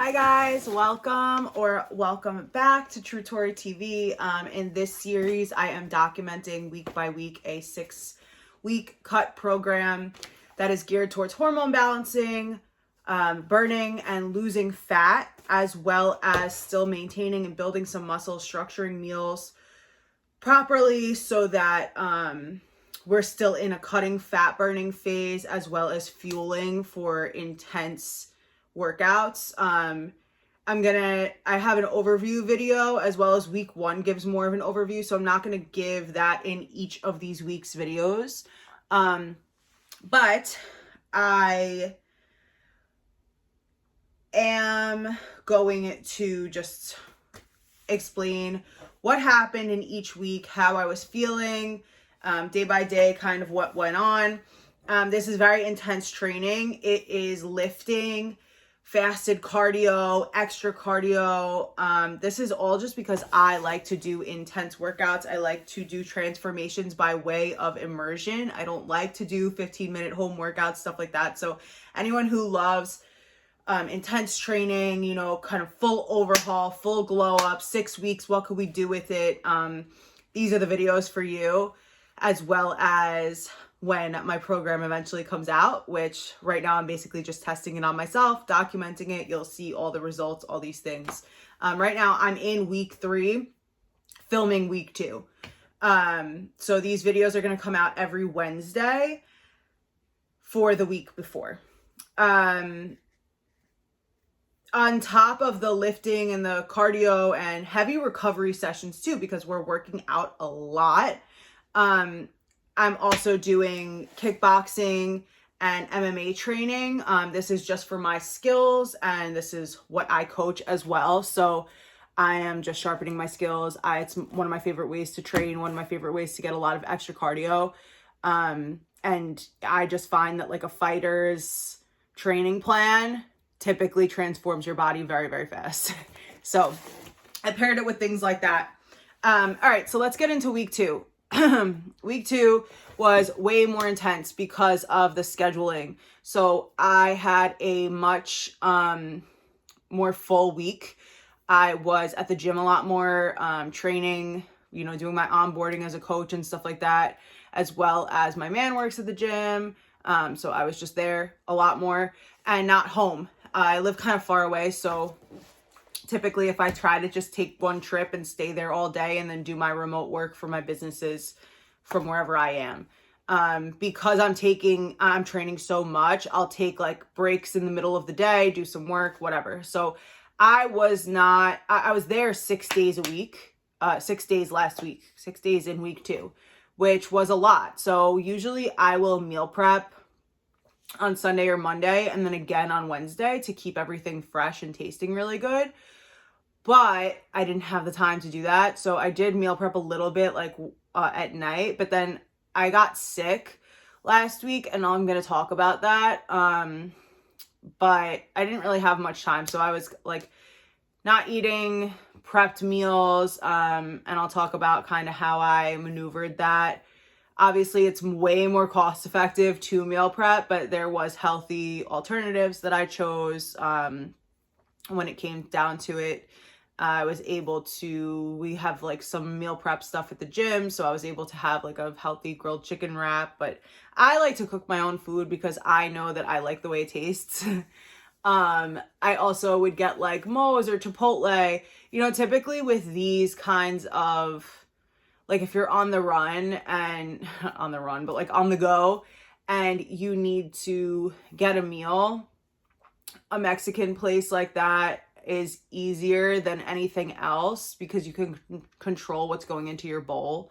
Hi guys, welcome back to True Tori TV. In this series, I am documenting week by week a 6-week cut program that is geared towards hormone balancing, burning and losing fat, as well as still maintaining and building some muscle, structuring meals properly so that we're still in a cutting fat burning phase, as well as fueling for intense workouts. I have an overview video, as well as week 1 gives more of an overview, so I'm not going to give that in each of these week's videos. But I am going to just explain what happened in each week, how I was feeling, day by day, kind of what went on. This is very intense training. It is lifting, fasted cardio, extra cardio. This is all just because I like to do intense workouts. I like to do transformations by way of immersion. I don't like to do 15-minute home workouts, stuff like that. So anyone who loves intense training, kind of full overhaul, full glow up, 6 weeks, what could we do with it? These are the videos for you, as well as when my program eventually comes out, which right now I'm basically just testing it on myself, documenting it. You'll see all the results, all these things. Right now I'm in week 3, filming week 2. So these videos are going to come out every Wednesday for the week before. On top of the lifting and the cardio and heavy recovery sessions too, because we're working out a lot, I'm also doing kickboxing and MMA training. This is just for my skills, and this is what I coach as well. So I am just sharpening my skills. It's one of my favorite ways to train, one of my favorite ways to get a lot of extra cardio. And I just find that like a fighter's training plan typically transforms your body very, very fast. So I paired it with things like that. All right, so let's get into week 2. Week 2 was way more intense because of the scheduling. So I had a much more full week. I was at the gym a lot more, training, doing my onboarding as a coach and stuff like that, as well as my man works at the gym. So I was just there a lot more and not home. I live kind of far away, so typically if I try to just take one trip and stay there all day and then do my remote work for my businesses from wherever I am. Because I'm training so much, I'll take like breaks in the middle of the day, do some work, whatever. So I was there 6 days a week, 6 days last week, 6 days in week 2, which was a lot. So usually I will meal prep on Sunday or Monday and then again on Wednesday to keep everything fresh and tasting really good. But I didn't have the time to do that. So I did meal prep a little bit at night, but then I got sick last week and I'm going to talk about that. But I didn't really have much time. So I was like not eating prepped meals. And I'll talk about kind of how I maneuvered that. Obviously, it's way more cost effective to meal prep, but there was healthy alternatives that I chose. When it came down to it, I was able to, we have like some meal prep stuff at the gym. So I was able to have like a healthy grilled chicken wrap, but I like to cook my own food because I know that I like the way it tastes. I also would get like Moe's or Chipotle, typically with these kinds of, like if you're on the run and not on the run, but like on the go and you need to get a meal, a Mexican place like that is easier than anything else because you can control what's going into your bowl.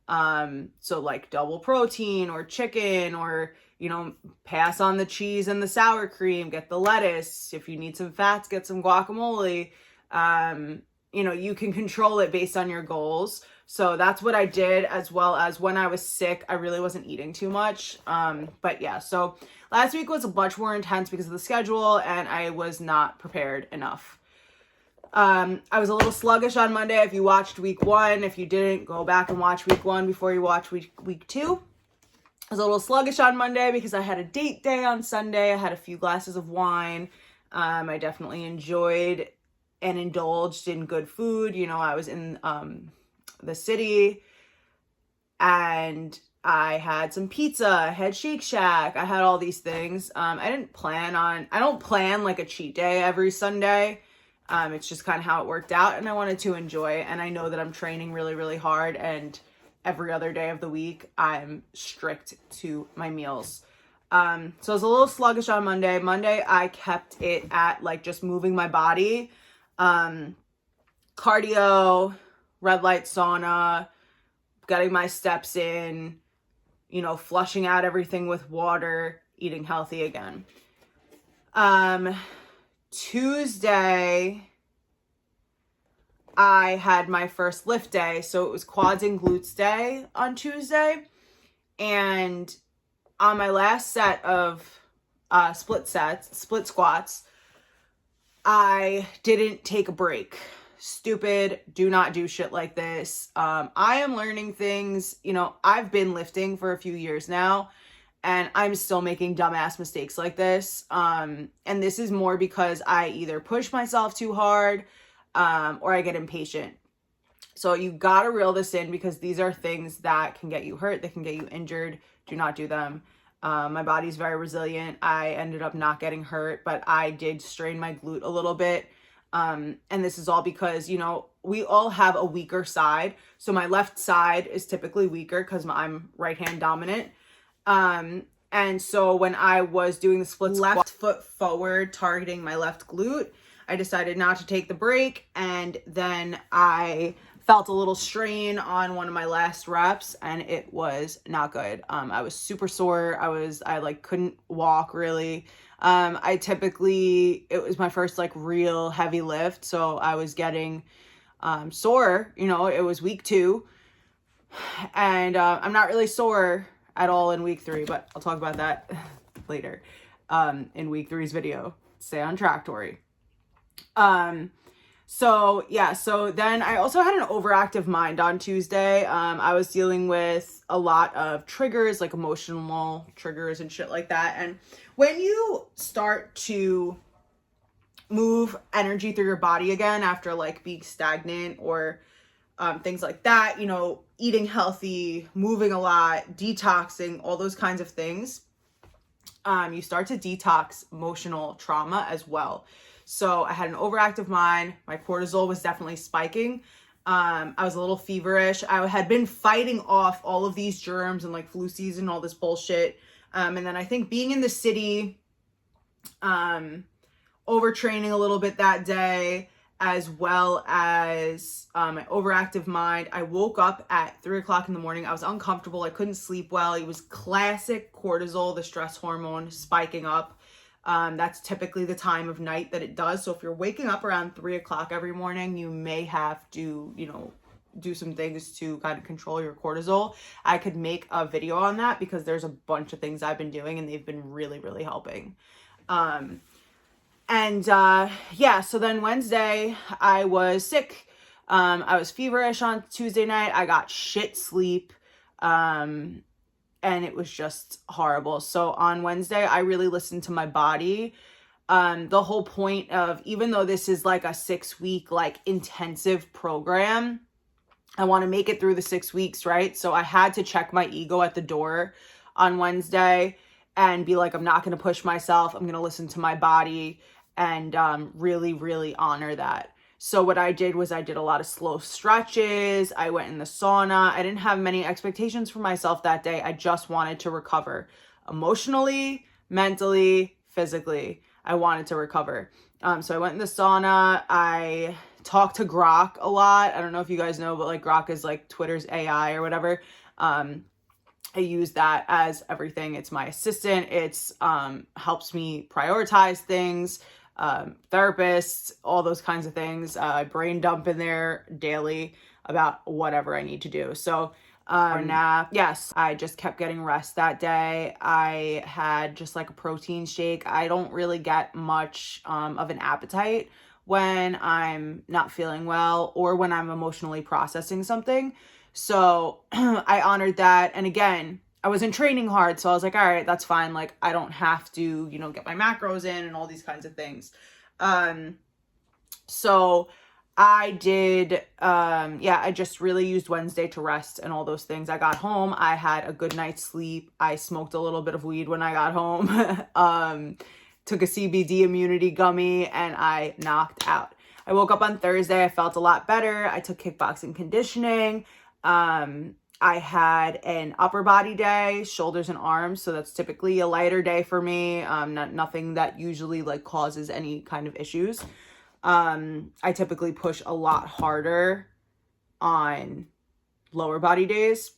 So like double protein or chicken or, pass on the cheese and the sour cream, get the lettuce. If you need some fats, get some guacamole. You can control it based on your goals. So that's what I did, as well as when I was sick, I really wasn't eating too much. But yeah, so last week was much more intense because of the schedule and I was not prepared enough. I was a little sluggish on Monday. If you watched week 1, if you didn't, go back and watch week 1 before you watch week 2. I was a little sluggish on Monday because I had a date day on Sunday. I had a few glasses of wine. I definitely enjoyed and indulged in good food. You know, I was in the city and I had some pizza, I had Shake Shack, I had all these things. I don't plan like a cheat day every Sunday. It's just kind of how it worked out, and I wanted to enjoy it. And I know that I'm training really, really hard, and every other day of the week, I'm strict to my meals. So I was a little sluggish on Monday. Monday, I kept it at like just moving my body, cardio, red light sauna, getting my steps in, you know, flushing out everything with water, eating healthy again. Tuesday, I had my first lift day. So it was quads and glutes day on Tuesday. And on my last set of split squats, I didn't take a break. Stupid. Do not do shit like this. I am learning things. You know, I've been lifting for a few years now, and I'm still making dumbass mistakes like this. And this is more because I either push myself too hard, or I get impatient. So you gotta reel this in, because these are things that can get you hurt, that can get you injured. Do not do them. My body's very resilient. I ended up not getting hurt, but I did strain my glute a little bit. And this is all because, you know, we all have a weaker side. So my left side is typically weaker because I'm right hand dominant. And so when I was doing the split left foot forward, targeting my left glute, I decided not to take the break. And then I felt a little strain on one of my last reps, and it was not good. I was super sore. I like couldn't walk really. It was my first like real heavy lift. So I was getting, sore, you know, it was week 2, and, I'm not really sore at all in week 3, but I'll talk about that later, in week 3's video. Stay on track, Tori. So then I also had an overactive mind on Tuesday. I was dealing with a lot of triggers, like emotional triggers and shit like that. And when you start to move energy through your body again after like being stagnant or things like that, you know, eating healthy, moving a lot, detoxing, all those kinds of things, you start to detox emotional trauma as well. So I had an overactive mind. My cortisol was definitely spiking. I was a little feverish. I had been fighting off all of these germs and like flu season, all this bullshit. And then I think being in the city, overtraining a little bit that day, as well as my overactive mind. I woke up at 3:00 in the morning. I was uncomfortable. I couldn't sleep well. It was classic cortisol, the stress hormone, spiking up. That's typically the time of night that it does. So if you're waking up around 3:00 every morning, you may have to, you know, do some things to kind of control your cortisol. I could make a video on that because there's a bunch of things I've been doing and they've been really, really helping. So then Wednesday I was sick. I was feverish on Tuesday night. I got shit sleep. And it was just horrible. So on Wednesday, I really listened to my body. The whole point of, even though this is like a 6-week, like intensive program, I want to make it through the 6 weeks, right? So I had to check my ego at the door on Wednesday and be like, I'm not going to push myself. I'm going to listen to my body and really, really honor that. So what I did was I did a lot of slow stretches. I went in the sauna. I didn't have many expectations for myself that day. I just wanted to recover emotionally, mentally, physically. I wanted to recover. So I went in the sauna. I talked to Grok a lot. I don't know if you guys know, but like Grok is like Twitter's AI or whatever. I use that as everything. It's my assistant. It's helps me prioritize things. Therapists, all those kinds of things. I brain dump in there daily about whatever I need to do. So yes, I just kept getting rest that day. I had just like a protein shake. I don't really get much of an appetite when I'm not feeling well or when I'm emotionally processing something. So I honored that. And again, I wasn't training hard. So I was like, all right, that's fine. Like, I don't have to, you know, get my macros in and all these kinds of things. So I did, I just really used Wednesday to rest and all those things. I got home, I had a good night's sleep. I smoked a little bit of weed when I got home, took a CBD immunity gummy, and I knocked out. I woke up on Thursday, I felt a lot better. I took kickboxing conditioning. I had an upper body day, shoulders and arms. So that's typically a lighter day for me. Nothing that usually like causes any kind of issues. I typically push a lot harder on lower body days.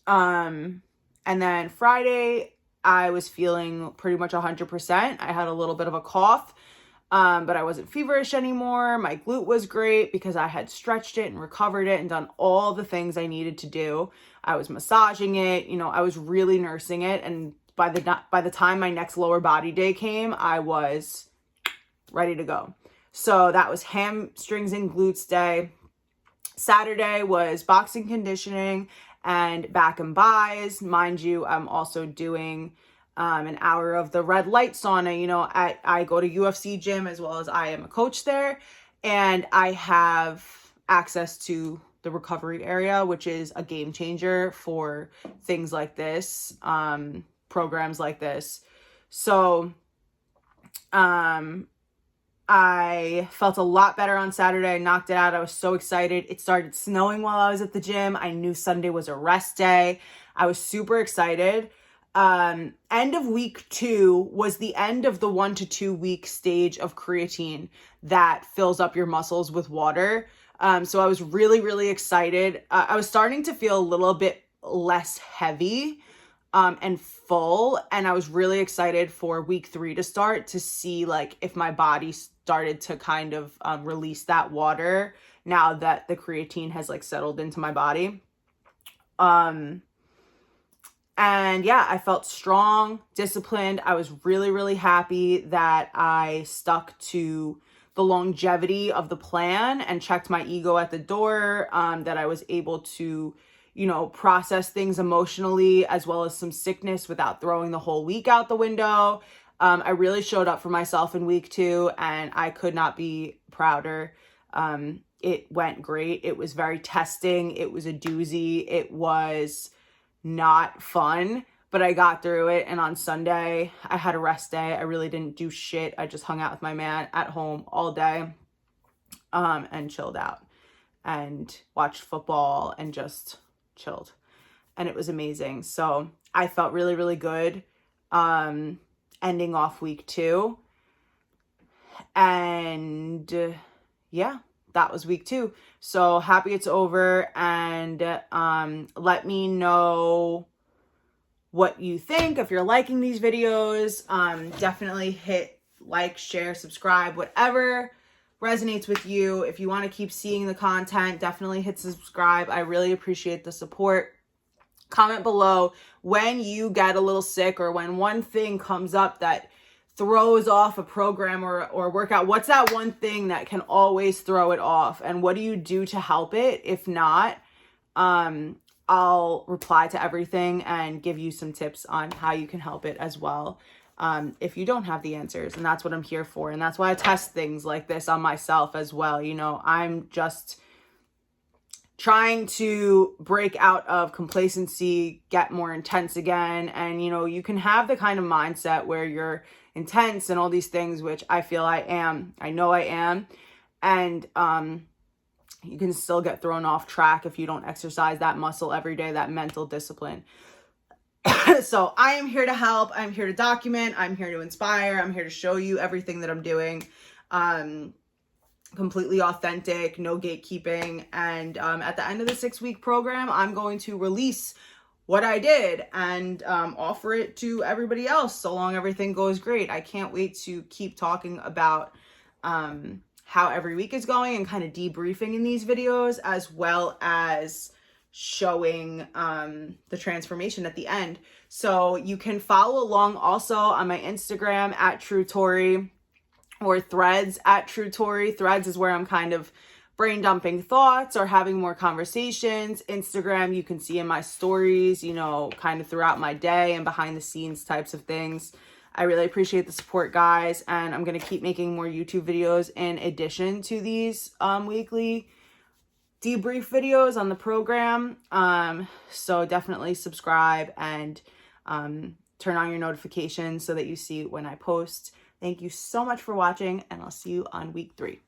And then Friday, I was feeling pretty much 100%. I had a little bit of a cough, but I wasn't feverish anymore. My glute was great because I had stretched it and recovered it and done all the things I needed to do. I was massaging it, I was really nursing it. And by the time my next lower body day came, I was ready to go. So that was hamstrings and glutes day. Saturday was boxing conditioning and back and buys. Mind you, I'm also doing an hour of the red light sauna. I go to UFC gym as well as I am a coach there, and I have access to the recovery area, which is a game changer for things like this, programs like this. So, I felt a lot better on Saturday. I knocked it out. I was so excited. It started snowing while I was at the gym. I knew Sunday was a rest day. I was super excited. End of week 2 was the end of the 1 to 2 week stage of creatine that fills up your muscles with water. So I was really, really excited. I was starting to feel a little bit less heavy and full, and I was really excited for week 3 to start to see like if my body started to kind of release that water now that the creatine has like settled into my body. And yeah, I felt strong, disciplined. I was really, really happy that I stuck to the longevity of the plan and checked my ego at the door, that I was able to process things emotionally as well as some sickness without throwing the whole week out the window. I really showed up for myself in week 2, and I could not be prouder. It went great. It was very testing. It was a doozy. It was not fun, but I got through it. And on Sunday, I had a rest day. I really didn't do shit. I just hung out with my man at home all day, and chilled out and watched football and just chilled, and it was amazing. So I felt really, really good ending off week 2, and that was week 2. So happy it's over, and let me know what you think. If you're liking these videos, definitely hit like, share, subscribe, whatever resonates with you. If you want to keep seeing the content, definitely hit subscribe. I really appreciate the support. Comment below when you get a little sick or when one thing comes up that throws off a program or workout. What's that one thing that can always throw it off, and what do you do to help it? If not, I'll reply to everything and give you some tips on how you can help it as well. If you don't have the answers, and that's what I'm here for. And that's why I test things like this on myself as well. I'm just trying to break out of complacency, get more intense again. And, you can have the kind of mindset where you're intense and all these things, which I feel I am. I know I am. And, you can still get thrown off track if you don't exercise that muscle every day, that mental discipline. So I am here to help. I'm here to document. I'm here to inspire. I'm here to show you everything that I'm doing. Completely authentic, no gatekeeping. And at the end of the 6-week program, I'm going to release what I did and offer it to everybody else so long everything goes great. I can't wait to keep talking about how every week is going and kind of debriefing in these videos, as well as showing the transformation at the end. So you can follow along also on my Instagram at TrueTori, or Threads at TrueTori. Threads is where I'm kind of brain dumping thoughts or having more conversations. Instagram, you can see in my stories, kind of throughout my day and behind the scenes types of things. I really appreciate the support, guys, and I'm going to keep making more YouTube videos in addition to these weekly debrief videos on the program. So definitely subscribe and turn on your notifications so that you see when I post. Thank you so much for watching, and I'll see you on week 3.